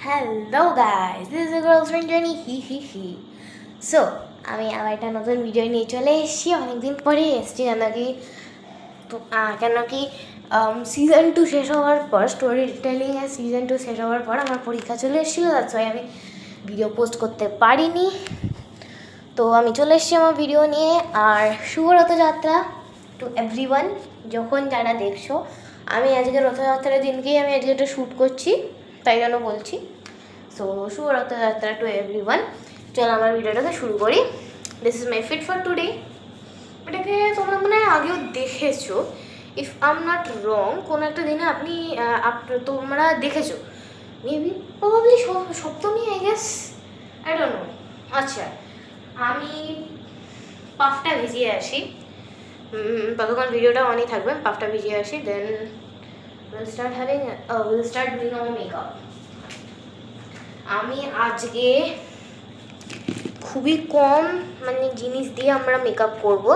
Hello guys, this is a girlfriend journey he. So আমি আবার একটা নতুন ভিডিও নিয়ে চলে এসেছি। অনেকদিন পরে এসেছি কেন কি সিজন 2 শেষ হওয়ার পর, স্টোরি টেলিংয়ের সিজন 2 শেষ হওয়ার পর আমার পরীক্ষা চলে এসেছিলো, দ্যাটস ওয়াই আমি ভিডিও পোস্ট করতে পারিনি। তো আমি চলে এসেছি আমার ভিডিও নিয়ে। আর শুভ রথযাত্রা টু এভরিওয়ান, যখন যারা দেখছো। আমি আজকে রথযাত্রার দিনকেই আমি আজকে একটা শ্যুট করছি, তাই জন্য বলছি। সো শুভ রথযাত্রা টু এভরিওয়ান। চলো আমার ভিডিওটাকে শুরু করি। This is my fit for today. এটাকে তোমরা মনে হয় আগেও দেখেছো, if I am not wrong. কোনো একটা দিনে তোমরা দেখেছো, maybe probably Saptami, I guess, I don't know. আচ্ছা, আমি পাফটা ভিজিয়ে আসি, ততক্ষণ ভিডিওটা অনই থাকবে। পাফটা ভিজিয়ে আসি, then will start doing our makeup. আমি আজকে খুবই কম জিনিস দিয়ে আমরা মেকআপ করব।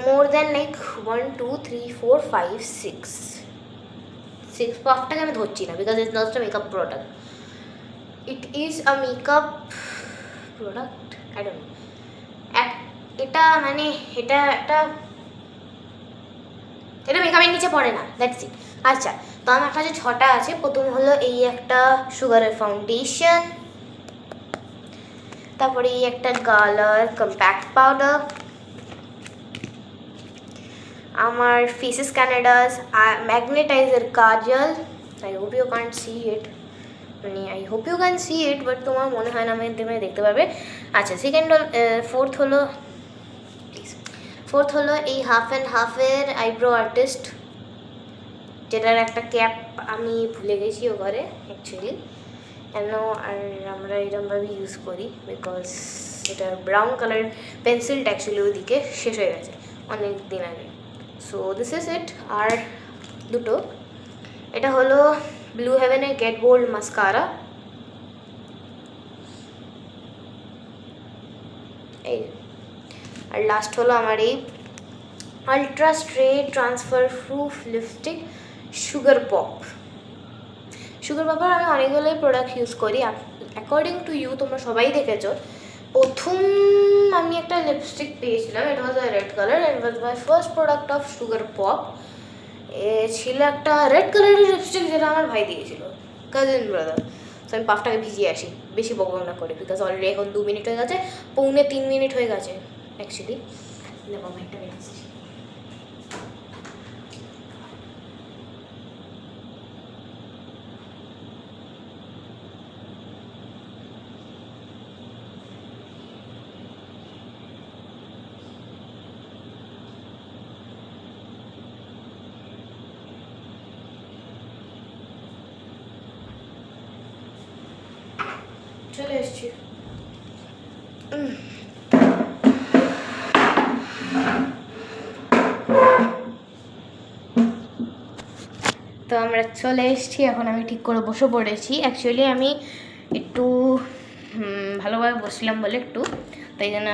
মোর দ্যান লাইক 1 2 3 4 5 6 পাফটাকে আমি ধরছি না, because it's not a makeup product, it is a makeup product, I don't no. এটা মেকআপের নিচে পড়ে না, দ্যাটস ইট। আচ্ছা, তো আমার কাছে 6টা আছে। প্রথম হলো এই একটা সুগারের ফাউন্ডেশন, তারপরে এই একটা গালার কম্প্যাক্ট পাউডার, আমার Faces Canada's magnetizer kajal. I hope you can see it, but তোমার মনে হয় না আমি দেখতে পারবে। আচ্ছা, ফোর্থ হলো এই হাফ অ্যান্ড হাফের আইব্রো আর্টিস্ট, যেটার একটা ক্যাপ আমি ভুলে গেছি ও ঘরে অ্যাকচুয়ালি। কেন আর আমরা এরকমভাবে ইউজ করি, বিকজ এটার ব্রাউন কালার পেন্সিলটা অ্যাকচুয়ালি ওইদিকে শেষ হয়ে গেছে অনেক দিন আগে। So this is it. আর দুটো, এটা হলো ব্লু হেভেনের গেট বোল্ড মাস্কারা, এই। আর লাস্ট হলো আমার এই ultra straight transfer proof lipstick Sugar Popper. আমি অনেকগুলোই প্রোডাক্ট ইউজ করি অ্যাকর্ডিং টু ইউ, তোমরা সবাই দেখেছো। প্রথম আমি একটা লিপস্টিক পেয়েছিলাম, it was a red colour, it was my first product of Sugar Pop. ছিল একটা রেড কালারের লিপস্টিক, যেটা আমার ভাই দিয়েছিল, কাজিন ব্রাদার। তো আমি পাফটাকে ভিজিয়ে আসি, বেশি বকবক না করে, বিকজ অলরেডি এখন 2 মিনিট হয়ে গেছে, 3 মিনিট হয়ে গেছে অ্যাকচুয়ালি। দেখো আমি একটা বেরিয়েছি। চলে এসছি। তো আমরা চলে এসেছি, এখন আমি ঠিক করে বসে পড়েছি। অ্যাকচুয়ালি আমি একটু ভালোভাবে বসলাম বলে একটু, তাই জন্য